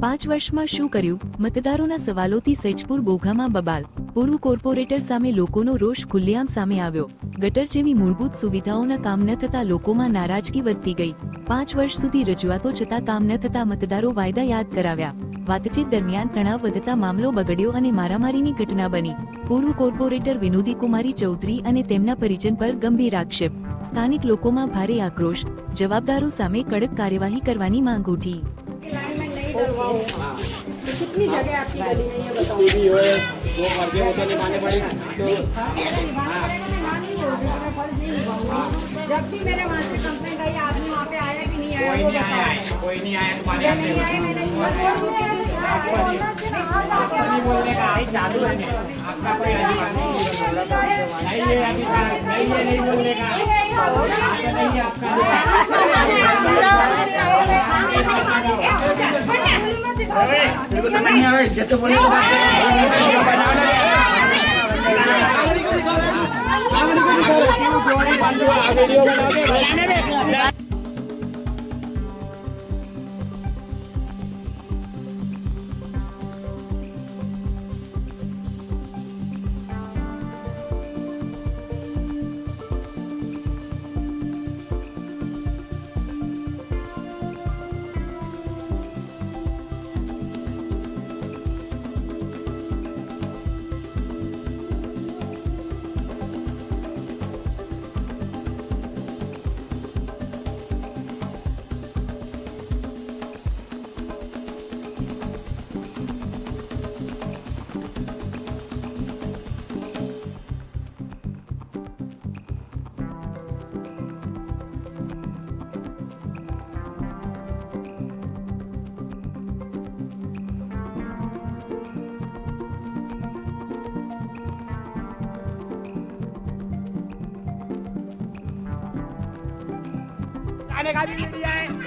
5 વર્ષમાં શું કર્યું? મતદારોના સવાલોથી સૈજપુર બોઘામાં બબાલ. પૂર્વ કોર્પોરેટર સામે લોકોનો રોષ ખુલ્લેઆમ સામે આવ્યો. ગટર જેવી મૂળભૂત સુવિધાઓના કામ ન થતા લોકોમાં નારાજગી વધતી ગઈ. 5 વર્ષ સુધી રજૂઆતો છતાં કામ ન થતા મતદારો વાયદા યાદ કરાવ્યા. વાતચીત દરમિયાન તણાવ વધતા મામલો બગડ્યો અને મારામારીની ઘટના બની. પૂર્વ કોર્પોરેટર વિનોદી કુમારી ચૌધરી અને તેમના પરિજન પર ગંભીર આક્ષેપ. સ્થાનિક લોકોમાં ભારે આક્રોશ. જવાબદારો સામે કડક કાર્યવાહી કરવાની માંગ ઉઠી. कितनी जगह आपकी गली में ये बताओ। भी हो वो मर्जी वो तो निभाने पड़ेगा जब भी मेरे वहाँ से कंप्लेंट आई आदमी वहाँ पे आया कि नहीं आया वो बताओ। कोई नहीं आया तुम्हारे यहाँ नहीं आए मैंने नहीं बोलने का ही चालू है आपका कोई अधिकार नहीं है अधिकार नहीं बोलने का नहीं आपका नहीं आवे जैसे बोले तो वीडियो बना के आने का भी नहीं दिया है।